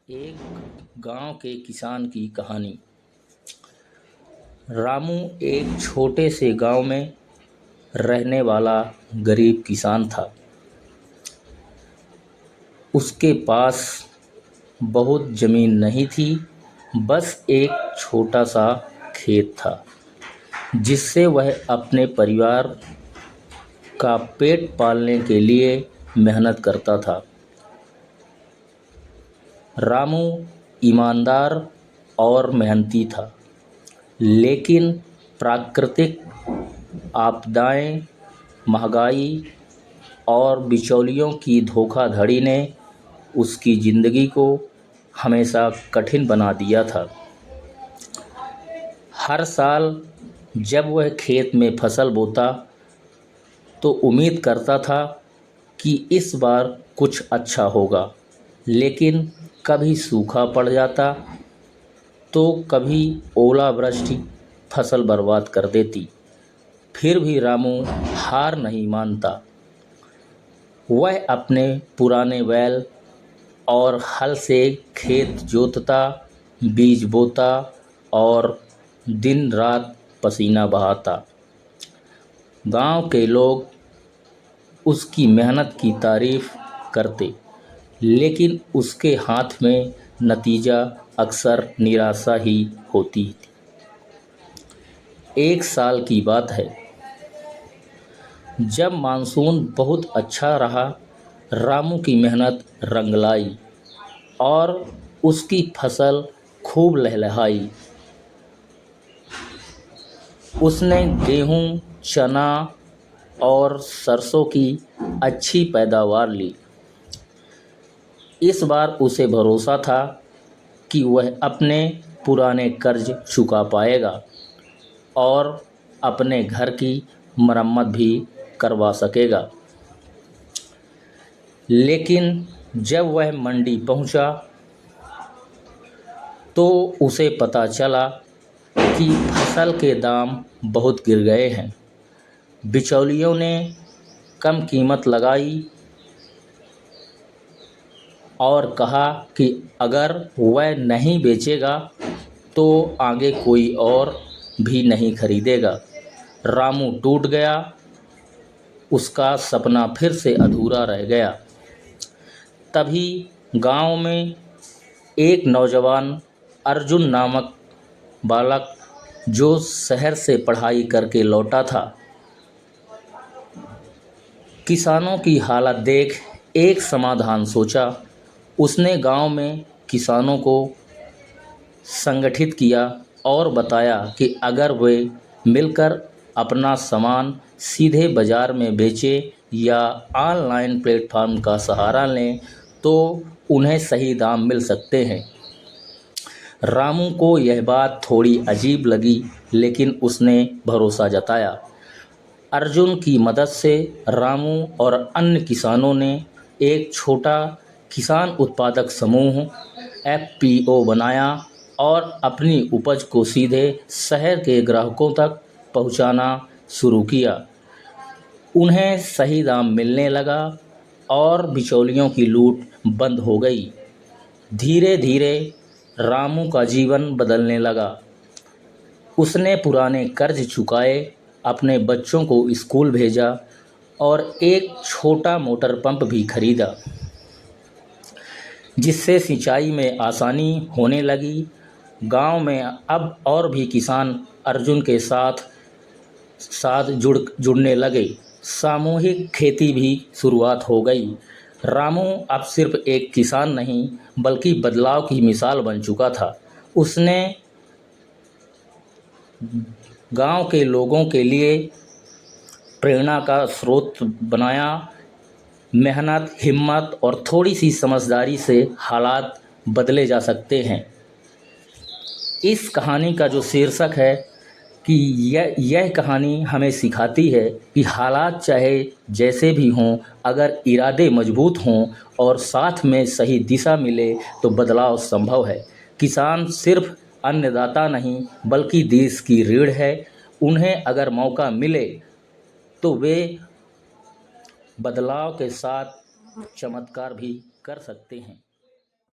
एक गांव के किसान की कहानी। रामू एक छोटे से गांव में रहने वाला गरीब किसान था। उसके पास बहुत ज़मीन नहीं थी, बस एक छोटा सा खेत था जिससे वह अपने परिवार का पेट पालने के लिए मेहनत करता था। रामू ईमानदार और मेहनती था, लेकिन प्राकृतिक आपदाएं, महंगाई और बिचौलियों की धोखाधड़ी ने उसकी ज़िंदगी को हमेशा कठिन बना दिया था। हर साल जब वह खेत में फसल बोता तो उम्मीद करता था कि इस बार कुछ अच्छा होगा, लेकिन कभी सूखा पड़ जाता तो कभी ओलावृष्टि फसल बर्बाद कर देती। फिर भी रामू हार नहीं मानता। वह अपने पुराने बैल और हल से खेत जोतता, बीज बोता और दिन रात पसीना बहाता। गांव के लोग उसकी मेहनत की तारीफ करते, लेकिन उसके हाथ में नतीजा अक्सर निराशा ही होती थी। एक साल की बात है, जब मानसून बहुत अच्छा रहा, रामू की मेहनत रंग लाई और उसकी फसल खूब लहलहाई। उसने गेहूं, चना और सरसों की अच्छी पैदावार ली। इस बार उसे भरोसा था कि वह अपने पुराने कर्ज चुका पाएगा और अपने घर की मरम्मत भी करवा सकेगा। लेकिन जब वह मंडी पहुंचा तो उसे पता चला कि फसल के दाम बहुत गिर गए हैं। बिचौलियों ने कम कीमत लगाई और कहा कि अगर वह नहीं बेचेगा तो आगे कोई और भी नहीं खरीदेगा। रामू टूट गया। उसका सपना फिर से अधूरा रह गया। तभी गांव में एक नौजवान अर्जुन नामक बालक, जो शहर से पढ़ाई करके लौटा था, किसानों की हालत देख एक समाधान सोचा। उसने गांव में किसानों को संगठित किया और बताया कि अगर वे मिलकर अपना सामान सीधे बाज़ार में बेचें या ऑनलाइन प्लेटफॉर्म का सहारा लें तो उन्हें सही दाम मिल सकते हैं। रामू को यह बात थोड़ी अजीब लगी, लेकिन उसने भरोसा जताया। अर्जुन की मदद से रामू और अन्य किसानों ने एक छोटा किसान उत्पादक समूह एफपीओ बनाया और अपनी उपज को सीधे शहर के ग्राहकों तक पहुंचाना शुरू किया। उन्हें सही दाम मिलने लगा और बिचौलियों की लूट बंद हो गई। धीरे धीरे रामू का जीवन बदलने लगा। उसने पुराने कर्ज चुकाए, अपने बच्चों को स्कूल भेजा और एक छोटा मोटर पंप भी खरीदा, जिससे सिंचाई में आसानी होने लगी। गांव में अब और भी किसान अर्जुन के साथ साथ जुड़ने लगे। सामूहिक खेती भी शुरुआत हो गई। रामू अब सिर्फ एक किसान नहीं, बल्कि बदलाव की मिसाल बन चुका था। उसने गांव के लोगों के लिए प्रेरणा का स्रोत बनाया। मेहनत, हिम्मत और थोड़ी सी समझदारी से हालात बदले जा सकते हैं। इस कहानी का जो शीर्षक है कि यह कहानी हमें सिखाती है कि हालात चाहे जैसे भी हों, अगर इरादे मजबूत हों और साथ में सही दिशा मिले तो बदलाव संभव है। किसान सिर्फ अन्नदाता नहीं, बल्कि देश की रीढ़ है। उन्हें अगर मौका मिले तो वे बदलाव के साथ चमत्कार भी कर सकते हैं।